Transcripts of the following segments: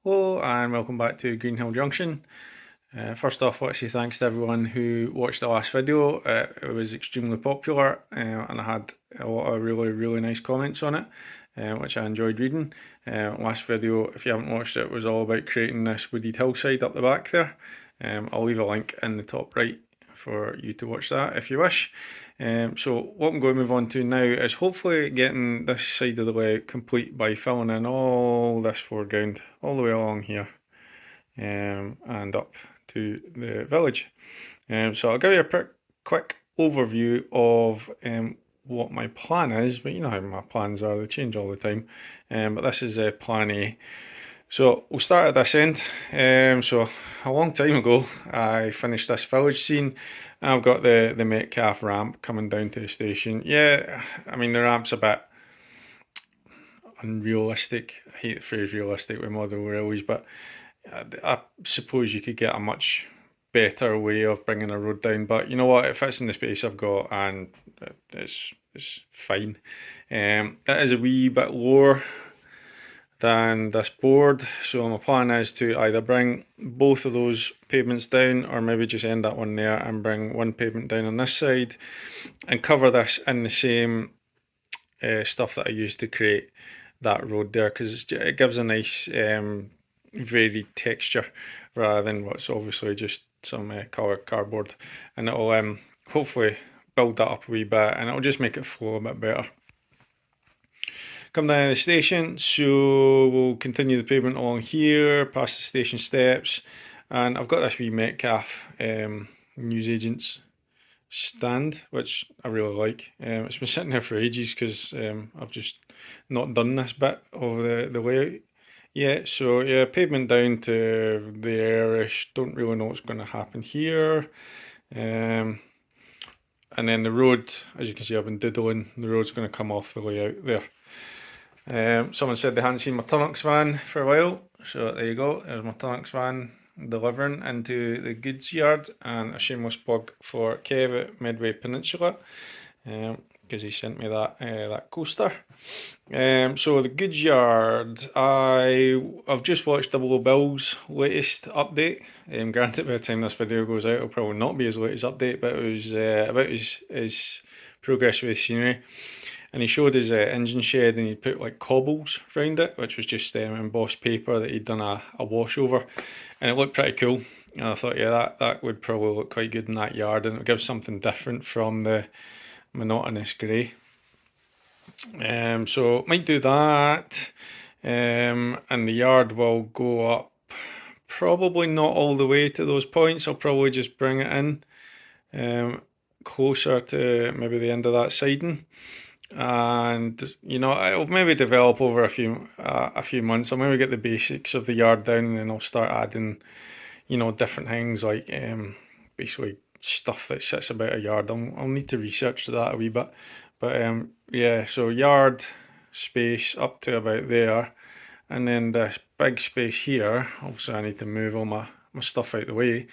Hello and welcome back to Greenhill Junction. First off, I want to say thanks to everyone who watched the last video. It was extremely popular and I had a lot of really nice comments on it, which I enjoyed reading. Last video, if you haven't watched it, was all about creating this wooded hillside up the back there. I'll leave a link in the top right for you to watch that if you wish. So what I'm going to move on to now is hopefully getting this side of the layout complete by filling in all this foreground all the way along here and up to the village. So I'll give you a quick overview of what my plan is, but you know how my plans are, they change all the time. But this is plan A. So we'll start at this end. So a long time ago, I finished this village scene. I've got the Metcalf ramp coming down to the station. Yeah, I mean the ramp's a bit unrealistic. I hate the phrase realistic with model railways, but I suppose you could get a much better way of bringing a road down. But you know what? It fits in the space I've got, and it's fine. It is a wee bit lower than this board, so my plan is to either bring both of those pavements down or maybe just end that one there and bring one pavement down on this side and cover this in the same stuff that I used to create that road there, because it gives a nice varied texture rather than what's obviously just some coloured cardboard, and it'll hopefully build that up a wee bit and it'll just make it flow a bit better. Come down to the station, so we'll continue the pavement along here, past the station steps, and I've got this wee Metcalf newsagents stand, which I really like. It's been sitting there for ages because I've just not done this bit of the layout yet. So yeah, pavement down to there-ish, don't really know what's going to happen here. And then the road, as you can see I've been diddling, the road's going to come off the layout there. Someone said they hadn't seen my Turnux van for a while, so there you go, there's my Turnux van delivering into the goods yard, and a shameless plug for Kev at Medway Peninsula, because he sent me that coaster. So the goods yard, I've just watched Double O Bill's latest update. Granted, by the time this video goes out, it'll probably not be his latest update, but it was about his progress with his scenery. And he showed his engine shed and he put like cobbles around it, which was just embossed paper that he'd done a wash over, and it looked pretty cool. And I thought, yeah, that would probably look quite good in that yard, and it would give something different from the monotonous grey. So might do that, and the yard will go up. Probably not all the way to those points. I'll probably just bring it in closer to maybe the end of that siding. And you know, it'll maybe develop over a few months. I'll maybe get the basics of the yard down, and then I'll start adding, you know, different things like basically stuff that sits about a yard. I'll need to research that a wee bit, but yeah. So yard space up to about there, and then this big space here. Obviously, I need to move all my stuff out the way.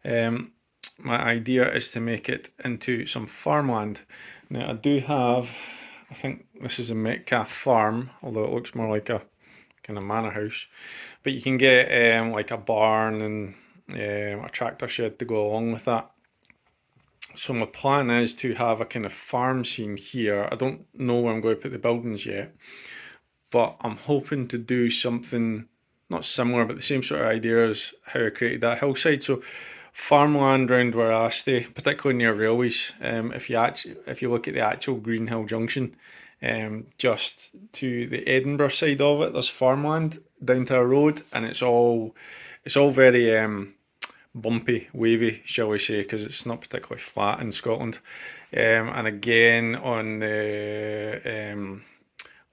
My idea is to make it into some farmland. Now I do have, I think this is a Metcalf farm, although it looks more like a kind of manor house. But you can get like a barn and a tractor shed to go along with that. So my plan is to have a kind of farm scene here. I don't know where I'm going to put the buildings yet, but I'm hoping to do something not similar, but the same sort of idea as how I created that hillside. So farmland round where I stay, particularly near railways. If you look at the actual Greenhill Junction, just to the Edinburgh side of it, there's farmland down to a road, and it's all very bumpy, wavy, shall we say, because it's not particularly flat in Scotland. And again on the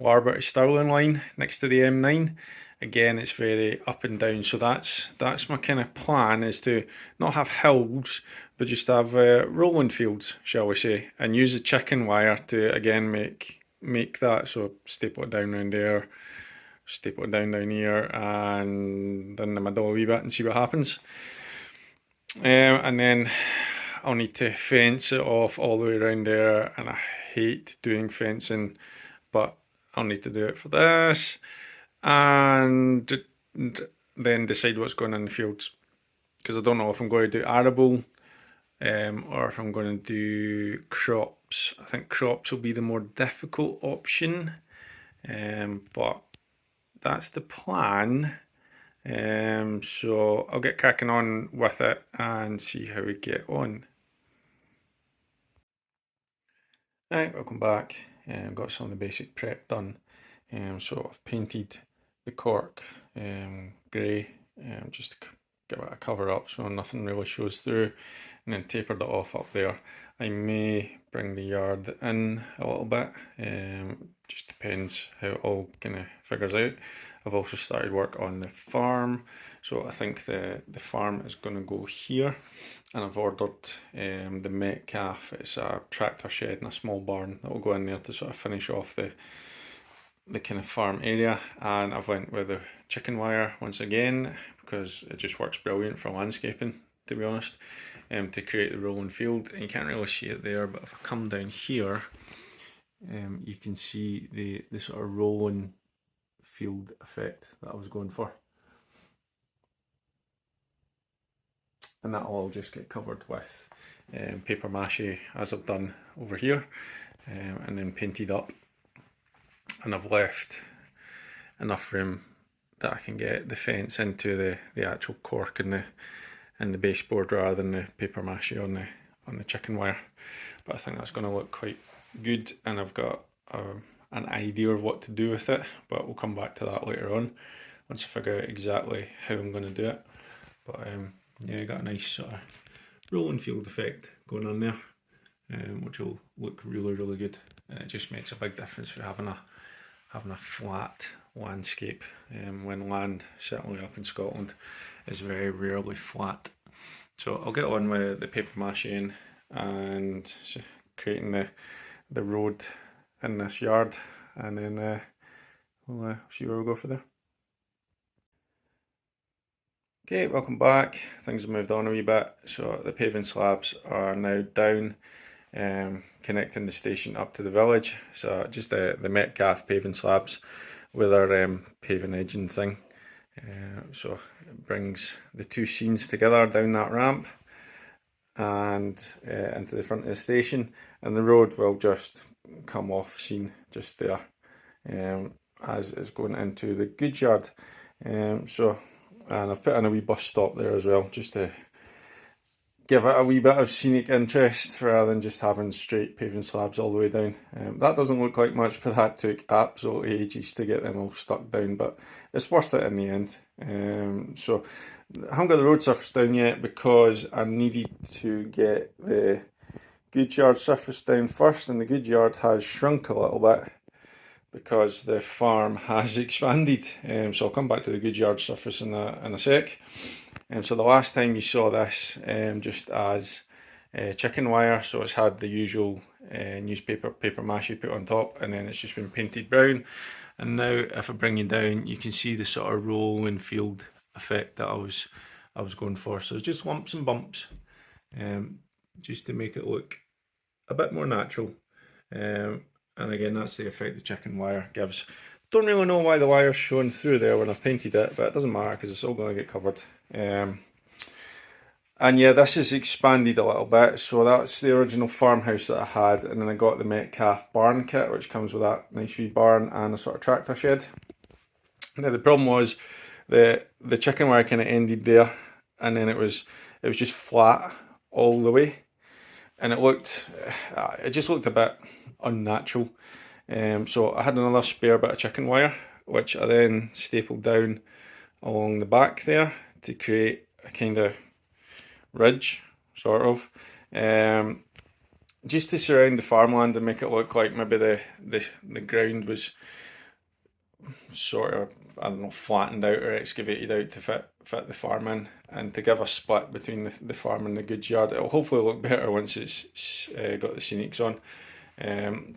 Larbert to Stirling line next to the M9. Again, it's very up and down, so that's my kind of plan, is to not have hills, but just have rolling fields, shall we say, and use the chicken wire to again make that. So staple it down around there, staple it down here, and in the middle a wee bit, and see what happens. And then I'll need to fence it off all the way around there, and I hate doing fencing, but I'll need to do it for this. And then decide what's going in the fields. Because I don't know if I'm going to do arable or if I'm going to do crops. I think crops will be the more difficult option, but that's the plan. So I'll get cracking on with it and see how we get on. Right, welcome back. Got some of the basic prep done. So I've painted the cork grey just to give it a cover up so nothing really shows through, and then tapered it off up there. I may bring the yard in a little bit, just depends how it all kind of figures out. I've also started work on the farm, so I think the farm is going to go here, and I've ordered the Metcalf. It's a tractor shed and a small barn that will go in there to sort of finish off the kind of farm area, and I've went with the chicken wire once again because it just works brilliant for landscaping, to be honest, to create the rolling field. And you can't really see it there, but if I come down here, you can see the sort of rolling field effect that I was going for, and that'll all just get covered with paper mache as I've done over here, and then painted up. And I've left enough room that I can get the fence into the actual cork and the baseboard rather than the paper mache on the chicken wire. But I think that's going to look quite good, and I've got an idea of what to do with it, but we'll come back to that later on once I figure out exactly how I'm going to do it. But yeah, got a nice sort of rolling field effect going on there, which will look really good, and it just makes a big difference for having a flat landscape, when land, certainly up in Scotland, is very rarely flat. So I'll get on with the paper mache and creating the road in this yard, and then we'll see where we go for there. Okay, welcome back. Things have moved on a wee bit, so the paving slabs are now down, connecting the station up to the village. So just the Metcalf paving slabs with our paving edging thing. So it brings the two scenes together down that ramp and into the front of the station, and the road will just come off scene just there, as it's going into the goods yard. And I've put in a wee bus stop there as well, just to give it a wee bit of scenic interest rather than just having straight paving slabs all the way down. That doesn't look like much, but that took absolutely ages to get them all stuck down, but it's worth it in the end. So I haven't got the road surface down yet because I needed to get the goods yard surface down first, and the goods yard has shrunk a little bit because the farm has expanded. So I'll come back to the goods yard surface in a sec. So the last time you saw this just as chicken wire, so it's had the usual newspaper paper mache put on top, and then it's just been painted brown. And now if I bring you down, you can see the sort of rolling field effect that I was going for. So it's just lumps and bumps, just to make it look a bit more natural. And again, that's the effect the chicken wire gives. Don't really know why the wire's showing through there when I've painted it, but it doesn't matter because it's all going to get covered. And yeah, this is expanded a little bit, so that's the original farmhouse that I had, and then I got the Metcalf barn kit, which comes with that nice wee barn and a sort of tractor shed. Now the problem was the chicken wire kind of ended there, and then it was just flat all the way, and it just looked a bit unnatural. So I had another spare bit of chicken wire, which I then stapled down along the back there to create a kind of ridge, sort of, just to surround the farmland and make it look like maybe the ground was sort of, I don't know, flattened out or excavated out to fit the farm in, and to give a split between the farm and the goods yard. It'll hopefully look better once it's got the scenics on.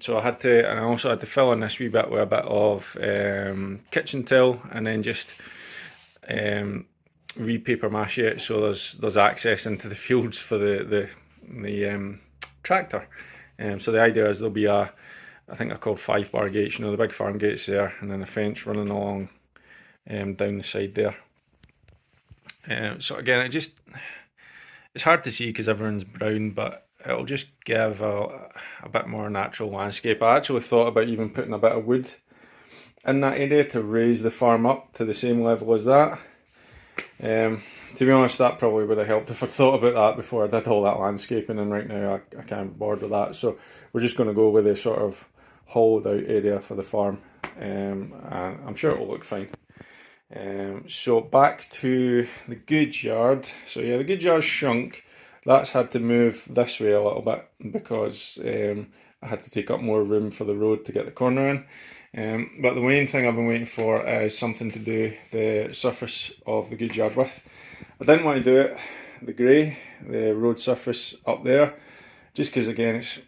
So I also had to fill in this wee bit with a bit of kitchen towel, and then just re-paper mache it so there's access into the fields for the tractor. So the idea is there'll be I think they're called 5-bar gates, the big farm gates there, and then a fence running along down the side there. So again, it's hard to see because everyone's brown, but it'll just give a bit more natural landscape. I actually thought about even putting a bit of wood in that area to raise the farm up to the same level as that. To be honest, that probably would have helped if I'd thought about that before I did all that landscaping, and right now I can't be bored with that. So we're just going to go with a sort of hollowed out area for the farm, and I'm sure it'll look fine. So back to the goods yard. So yeah, the goods yard's shrunk. That's had to move this way a little bit because I had to take up more room for the road to get the corner in. But the main thing I've been waiting for is something to do the surface of the goods yard with. I didn't want to do it the grey, the road surface up there, just because again it's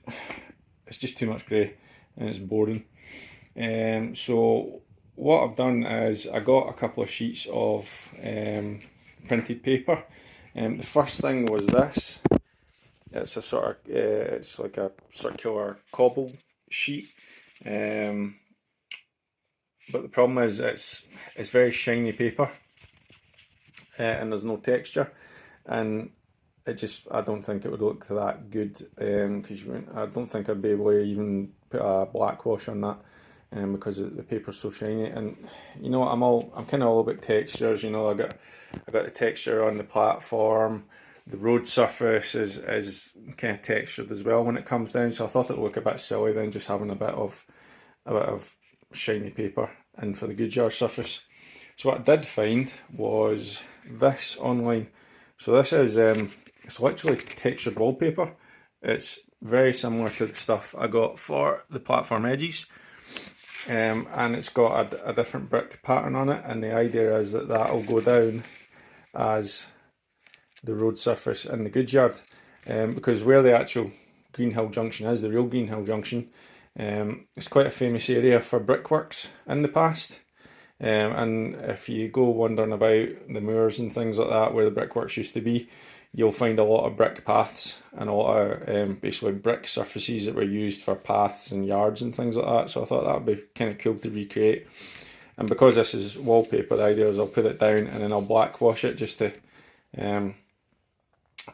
just too much grey and it's boring. So what I've done is I got a couple of sheets of printed paper. The first thing was this. It's a sort of it's like a circular cobble sheet. But the problem is it's very shiny paper, and there's no texture, and I don't think it would look that good, because I don't think I'd be able to even put a black wash on that, because the paper's so shiny. And you know, I'm kind of all about textures. You know, I got the texture on the platform. The road surface is kind of textured as well when it comes down. So I thought it would look a bit silly then just having a bit of shiny paper in for the goods yard surface. So what I did find was this online. So this is it's literally textured wallpaper. It's very similar to the stuff I got for the platform edges, and it's got a different brick pattern on it. And the idea is that that'll go down as the road surface in the goods yard, because where the actual Greenhill Junction is, the real Greenhill Junction, it's quite a famous area for brickworks in the past. And if you go wandering about the moors and things like that where the brickworks used to be, you'll find a lot of brick paths and a lot of basically brick surfaces that were used for paths and yards and things like that. So I thought that would be kind of cool to recreate. And because this is wallpaper, the idea is I'll put it down and then I'll black wash it just to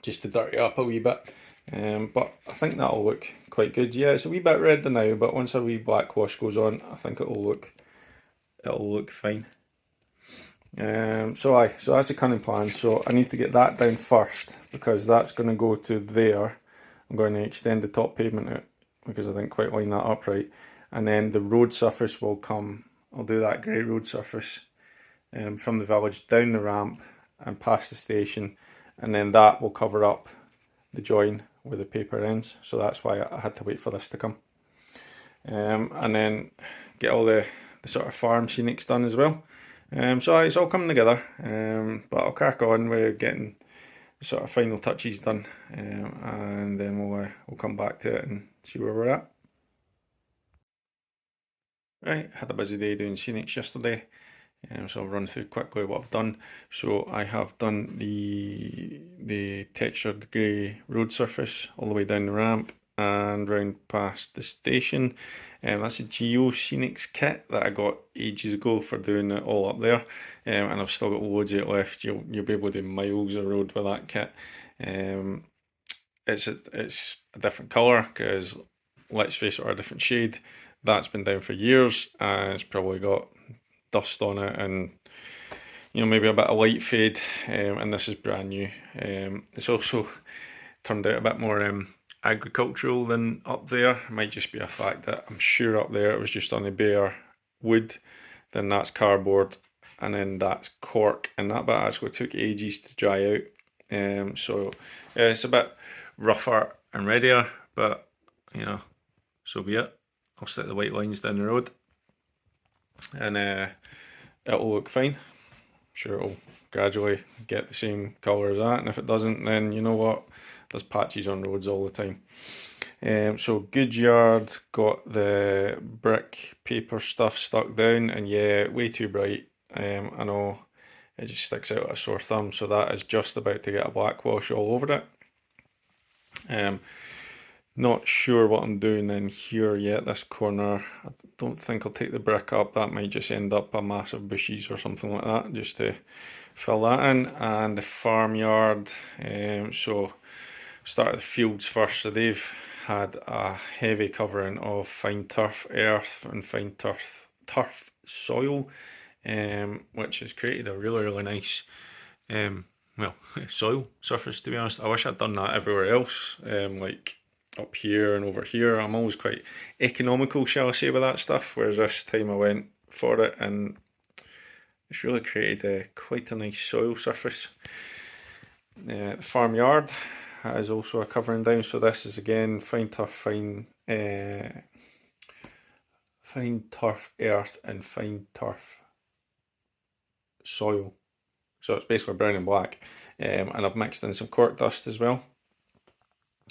dirty up a wee bit. But I think that'll look quite good. Yeah, it's a wee bit red now, but once a wee black wash goes on, I think it'll look fine. So that's the cunning plan. So I need to get that down first because that's going to go to there. I'm going to extend the top pavement out because I didn't quite line that up right. And then the road surface will come. I'll do that grey road surface from the village down the ramp and past the station, and then that will cover up the join where the paper ends. So that's why I had to wait for this to come, and then get all the sort of farm scenics done as well. So it's all coming together, but I'll crack on with getting the sort of final touches done, and then we'll come back to it and see where we're at. Right, had a busy day doing scenics yesterday, so I'll run through quickly what I've done. So I have done the textured grey road surface all the way down the ramp and round past the station. That's a Geo Scenics kit that I got ages ago for doing it all up there, and I've still got loads of it left. You'll be able to do miles of road with that kit. It's a different colour because, let's face it, are a different shade. That's been down for years and it's probably got dust on it and, you know, maybe a bit of light fade, and this is brand new. It's also turned out a bit more agricultural than up there. It might just be a fact that I'm sure up there it was just on the bare wood, then that's cardboard, and then that's cork, and that bit actually took ages to dry out. So yeah, it's a bit rougher and readier, but you know, so be it. I'll stick the white lines down the road and it'll look fine. I'm sure it'll gradually get the same colour as that, and if it doesn't, then you know what, there's patches on roads all the time. So goods yard got the brick paper stuff stuck down, and yeah, way too bright. I know, it just sticks out a sore thumb, so that is just about to get a black wash all over it. Not sure what I'm doing in here yet, this corner. I don't think I'll take the brick up. That might just end up a massive bushes or something like that, just to fill that in. And the farmyard, so start at the fields first. So they've had a heavy covering of fine turf earth and fine turf soil, which has created a really nice well, soil surface, to be honest. I wish I'd done that everywhere else, like up here and over here. I'm always quite economical, shall I say, with that stuff, whereas this time I went for it and it's really created quite a nice soil surface. The farmyard has also a covering down, so this is again fine turf, fine turf earth and fine turf soil. So it's basically brown and black, and I've mixed in some cork dust as well.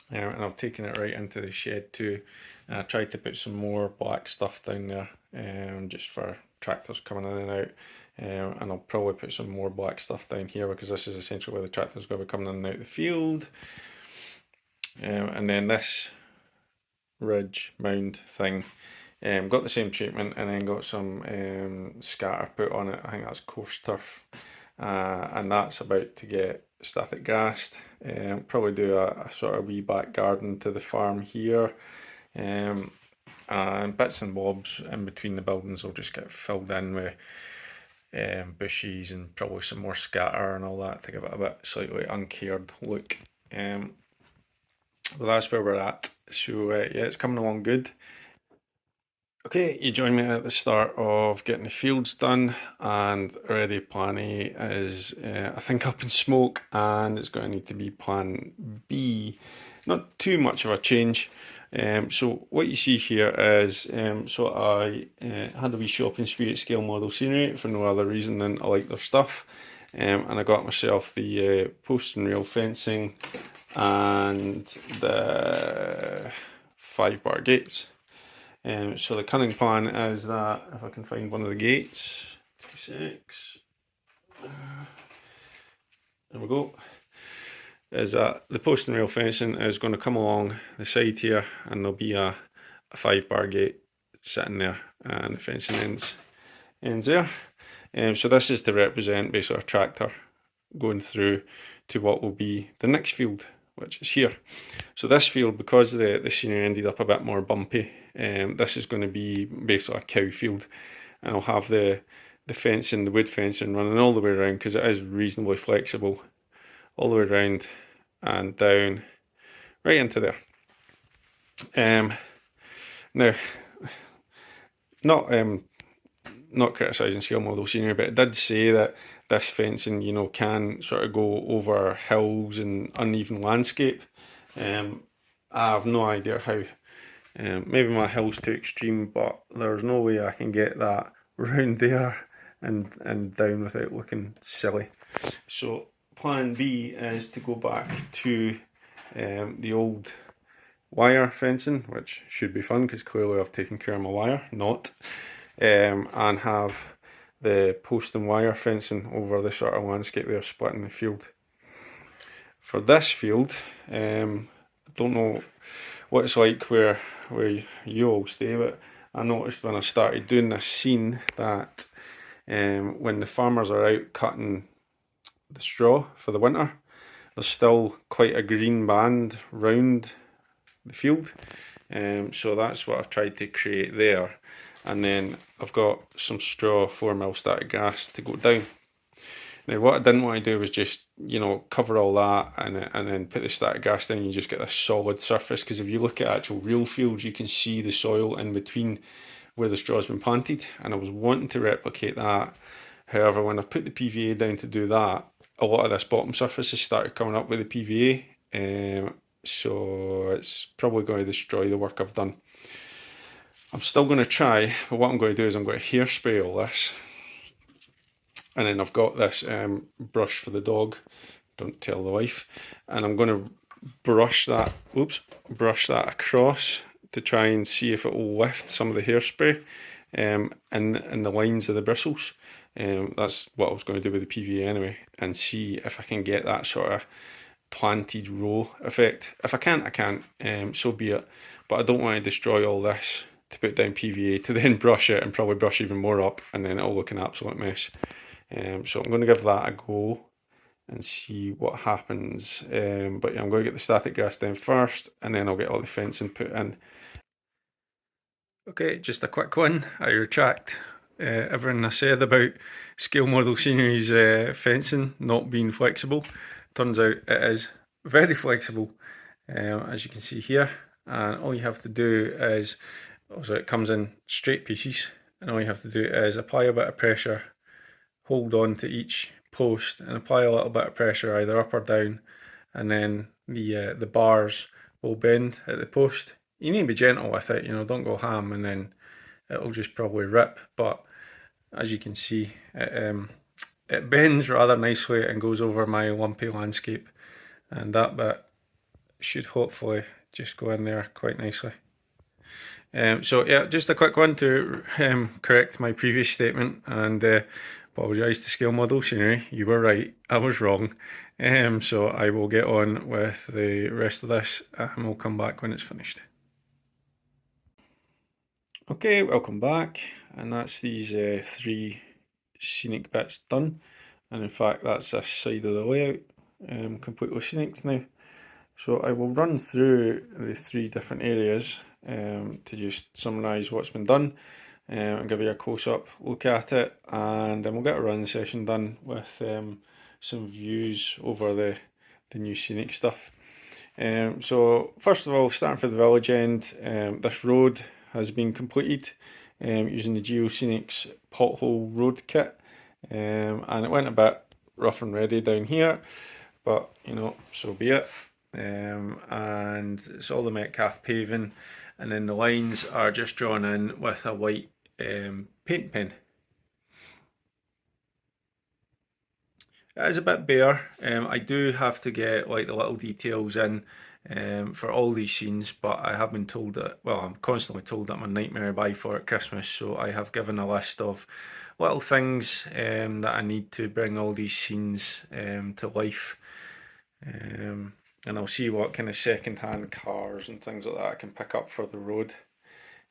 And I've taken it right into the shed too. I tried to put some more black stuff down there, just for tractors coming in and out. And I'll probably put some more black stuff down here because this is essentially where the tractor's going to be coming in and out the field. And then this ridge mound thing, got the same treatment and then got some scatter put on it. I think that's coarse turf. And that's about to get static grassed. Probably do a sort of wee back garden to the farm here, and bits and bobs in between the buildings will just get filled in with bushes and probably some more scatter and all that to give it a bit slightly uncared look. But that's where we're at. So yeah, it's coming along good. Okay, you join me at the start of getting the fields done, and already plan A is, I think, up in smoke, and it's going to need to be plan B. Not too much of a change. So what you see here is, so I had a wee shopping spree at Scale Model Scenery for no other reason than I like their stuff, and I got myself the post and rail fencing and the 5-bar gates. So the cunning plan is that if I can find one of the gates, 2 secs, there we go, is that the post and rail fencing is going to come along the side here and there'll be a 5-bar gate sitting there and the fencing ends there. So this is to represent basically a tractor going through to what will be the next field, which is here. So this field, because the scenery ended up a bit more bumpy, this is going to be basically a cow field, and I'll have the fencing, the wood fencing running all the way around because it is reasonably flexible, all the way around and down right into there. Now, not criticising scale model scenery, but it did say that this fencing, you know, can sort of go over hills and uneven landscape. I have no idea how. Maybe my hill's too extreme, but there's no way I can get that round there and down without looking silly. So plan B is to go back to the old wire fencing, which should be fun because clearly I've taken care of my wire, and have the post and wire fencing over the sort of landscape there, splitting the field. For this field, I don't know what it's like where you all stay, but I noticed when I started doing this scene that when the farmers are out cutting the straw for the winter, there's still quite a green band round the field, so that's what I've tried to create there. And then I've got some straw 4mm static grass to go down. Now what I didn't want to do was just, you know, cover all that and then put the static grass down and you just get this solid surface, because if you look at actual real fields you can see the soil in between where the straw's been planted, and I was wanting to replicate that. However, when I put the PVA down to do that, a lot of this bottom surface has started coming up with the PVA, so it's probably going to destroy the work I've done. I'm still going to try, but what I'm going to do is I'm going to hairspray all this. And then I've got this brush for the dog, don't tell the wife, and I'm going to brush that across to try and see if it will lift some of the hairspray in the lines of the bristles. That's what I was going to do with the PVA anyway, and see if I can get that sort of planted row effect. If I can't, I can't, so be it. But I don't want to destroy all this to put down PVA to then brush it and probably brush even more up, and then it'll look an absolute mess. So I'm going to give that a go and see what happens. But yeah, I'm going to get the static grass down first, and then I'll get all the fencing put in. Okay, just a quick one. I retract everything I said about scale model scenery's fencing not being flexible. Turns out it is very flexible, as you can see here. And all you have to do is, also it comes in straight pieces, and all you have to do is apply a bit of pressure, hold on to each post, and apply a little bit of pressure either up or down, and then the bars will bend at the post. You need to be gentle with it, don't go ham, and then it'll just probably rip. But as you can see, it bends rather nicely and goes over my lumpy landscape, and that bit should hopefully just go in there quite nicely. So yeah, just a quick one to correct my previous statement and apologise to scale model scenery. You were right, I was wrong. So I will get on with the rest of this and we'll come back when it's finished. Okay, welcome back, and that's these 3 scenic bits done, and in fact that's this side of the layout completely scenic now. So I will run through the 3 different areas to just summarise what's been done and give you a close-up look at it, and then we'll get a run session done with some views over the new scenic stuff. So first of all, starting for the village end, this road has been completed using the GeoScenics pothole road kit, and it went a bit rough and ready down here, but so be it. And it's all the Metcalf paving, and then the lines are just drawn in with a white paint pen. It is a bit bare. I do have to get like the little details in for all these scenes, but I have been told that, well, I'm constantly told that I'm a nightmare buy for at Christmas, so I have given a list of little things that I need to bring all these scenes to life. And I'll see what kind of second-hand cars and things like that I can pick up for the road.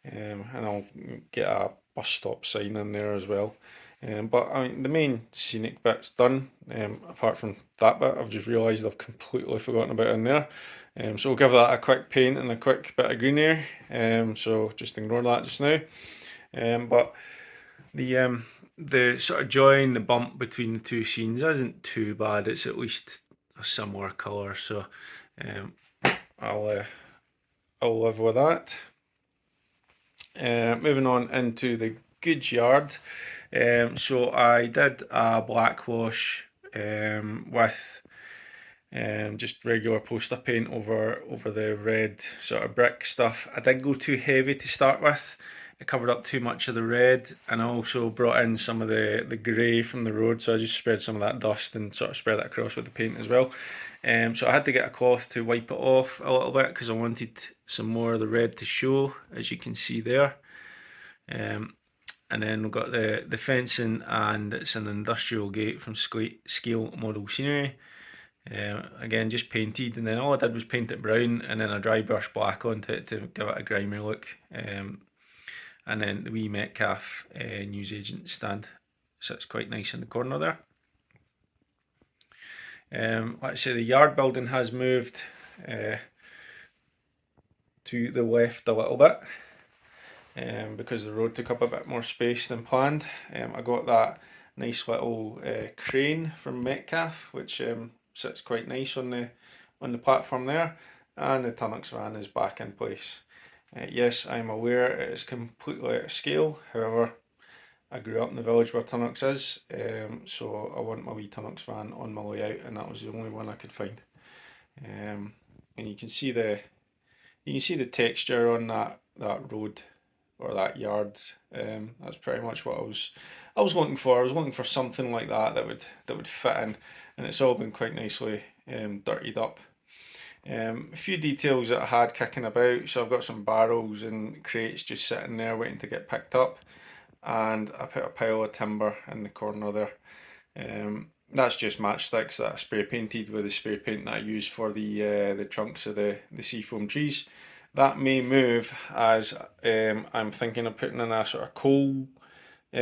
And I'll get a bus stop sign in there as well. But I mean, the main scenic bit's done. Apart from that bit, I've just realised I've completely forgotten about in there. So we'll give that a quick paint and a quick bit of greenery. So just ignore that just now. But the sort of join, the bump between the 2 scenes isn't too bad. It's at least a similar colour, so I'll live with that. Moving on into the goods yard. So I did a black wash with just regular poster paint over the red sort of brick stuff. I did go too heavy to start with. It covered up too much of the red, and I also brought in some of the grey from the road, so I just spread some of that dust and sort of spread it across with the paint as well. So I had to get a cloth to wipe it off a little bit because I wanted some more of the red to show, as you can see there. And then we've got the fencing, and it's an industrial gate from Scale Model Scenery. Again, just painted, and then all I did was paint it brown and then a dry brush black onto it to give it a grimy look. And then the wee Metcalf newsagent stand sits quite nice in the corner there. Let's say the yard building has moved to the left a little bit because the road took up a bit more space than planned. I got that nice little crane from Metcalf, which sits quite nice on the platform there, and the Tunnocks van is back in place. Yes, I'm aware it is completely out of scale, however, I grew up in the village where Tunnocks is, so I want my wee Tunnocks van on my way out, and that was the only one I could find. And you can see the texture on that road or that yard. That's pretty much what I was looking for. I was looking for something like that would fit in, and it's all been quite nicely dirtied up. A few details that I had kicking about, so I've got some barrels and crates just sitting there waiting to get picked up, and I put a pile of timber in the corner there. that's just matchsticks that I spray painted with the spray paint that I use for the trunks of the seafoam trees. That may move as I'm thinking of putting in a sort of coal, I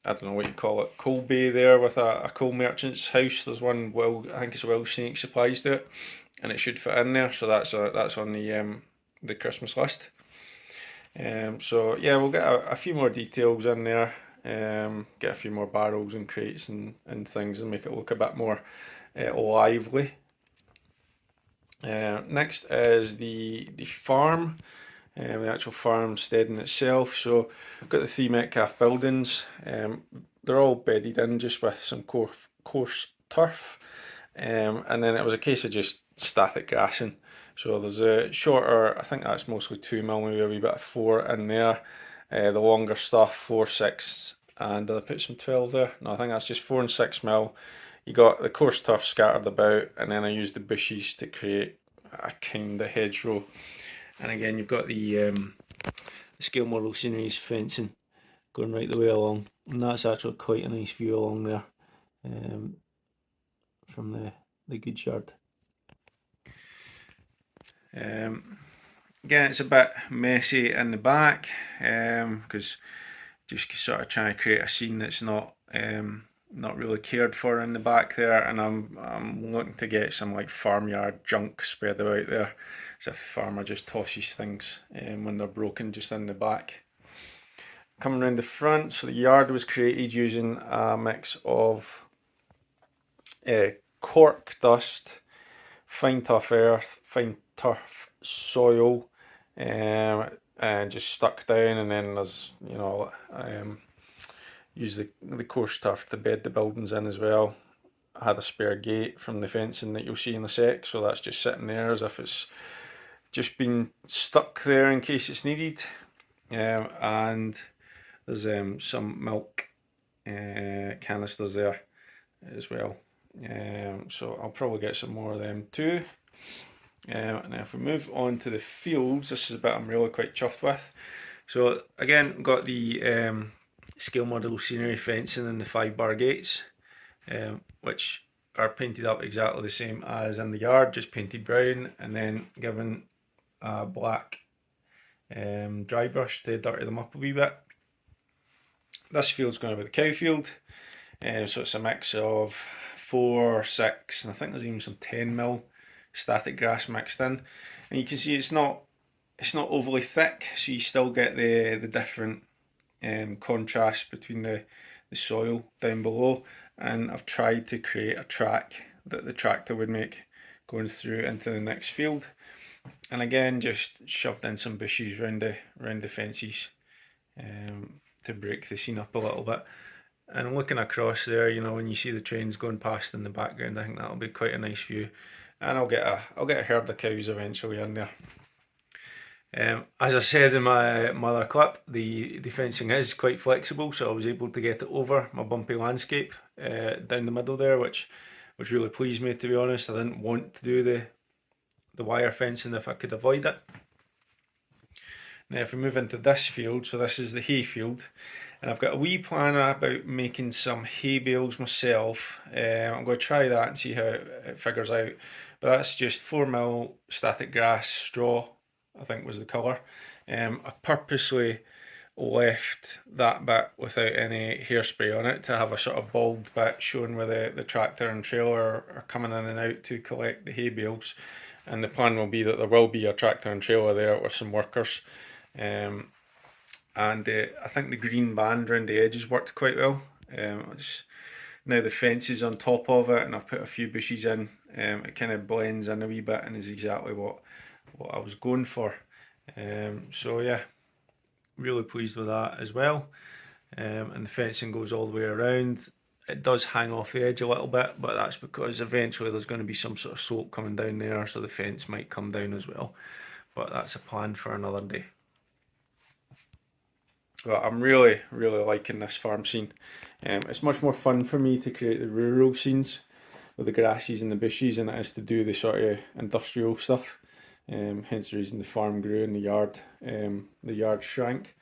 don't know what you call it, coal bay there with a coal merchant's house. There's one, well, I think it's Will Snake Supplies do it, and it should fit in there. So that's on the Christmas list. So yeah, we'll get a few more details in there. Get a few more barrels and crates and things, and make it look a bit more lively. Next is the farm, the actual farmstead in itself. So I've got the 3 Metcalf buildings. They're all bedded in just with some coarse turf, and then it was a case of just static grassing. So there's a shorter, I think that's mostly 2 mil, maybe a wee bit of 4 in there. The longer stuff, 4, 6, and did I put some 12 there? No, I think that's just 4 and 6 mil. You got the coarse turf scattered about, and then I used the bushes to create a kind of hedgerow. And again, you've got the scale model sceneries fencing going right the way along, and that's actually quite a nice view along there from the goods yard. Again, it's a bit messy in the back because just sort of trying to create a scene that's not really cared for in the back there, and I'm looking to get some like farmyard junk spread about there, as if the farmer just tosses things when they're broken just in the back. Coming around the front, so the yard was created using a mix of cork dust, fine tough earth, fine tough soil, and just stuck down, and then there's, you know, use the coarse turf to bed the buildings in as well. I had a spare gate from the fencing that you'll see in a sec, so that's just sitting there as if it's just been stuck there in case it's needed. And there's some milk canisters there as well. So I'll probably get some more of them too. Now if we move on to the fields, this is a bit I'm really quite chuffed with. So again, got the scale model scenery fencing and the 5-bar gates, which are painted up exactly the same as in the yard, just painted brown and then given a black dry brush to dirty them up a wee bit. This field's going to be the cow field, so it's a mix of 4, 6, and I think there's even some 10 mil static grass mixed in, and you can see it's not overly thick, so you still get the different contrast between the soil down below. And I've tried to create a track that the tractor would make going through into the next field, and again just shoved in some bushes round the fences to break the scene up a little bit. And looking across there, you know, when you see the trains going past in the background, I think that'll be quite a nice view. And I'll get a herd of cows eventually in there. As I said in my other clip, the fencing is quite flexible, so I was able to get it over my bumpy landscape down the middle there, which really pleased me, to be honest. I didn't want to do the wire fencing if I could avoid it. Now if we move into this field, so this is the hay field, and I've got a wee plan about making some hay bales myself. I'm going to try that and see how it figures out, but that's just 4 mil static grass straw, I think was the colour. I purposely left that bit without any hairspray on it to have a sort of bald bit showing where the tractor and trailer are coming in and out to collect the hay bales, and the plan will be that there will be a tractor and trailer there with some workers. And I think the green band around the edges worked quite well. Now the fence is on top of it, and I've put a few bushes in. It kind of blends in a wee bit and is exactly what I was going for. So yeah, really pleased with that as well. And the fencing goes all the way around. It does hang off the edge a little bit, but that's because eventually there's going to be some sort of slope coming down there, so the fence might come down as well. But that's a plan for another day. But I'm really liking this farm scene. It's much more fun for me to create the rural scenes with the grasses and the bushes than it is to do the sort of industrial stuff. Hence the reason the farm grew and the yard shrank.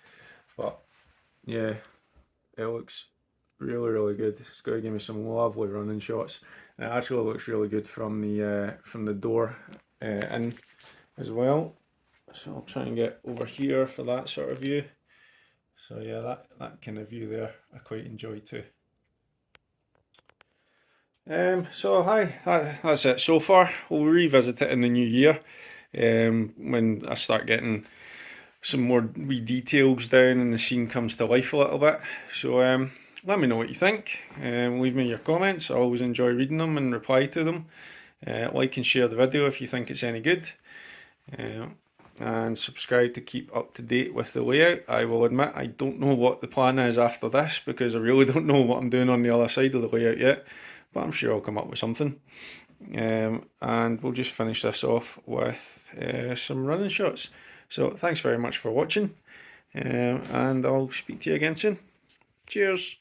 But yeah, it looks really good. It's going to give me some lovely running shots. And it actually looks really good from the door in as well. So I'll try and get over here for that sort of view. So yeah, that kind of view there I quite enjoy too. So hi, that's it so far. We'll revisit it in the new year when I start getting some more wee details down and the scene comes to life a little bit. So let me know what you think. Leave me your comments. I always enjoy reading them and reply to them. Like and share the video if you think it's any good. And subscribe to keep up to date with the layout. I will admit I don't know what the plan is after this because I really don't know what I'm doing on the other side of the layout yet, but I'm sure I'll come up with something. And we'll just finish this off with some running shots. So thanks very much for watching, and I'll speak to you again soon. Cheers.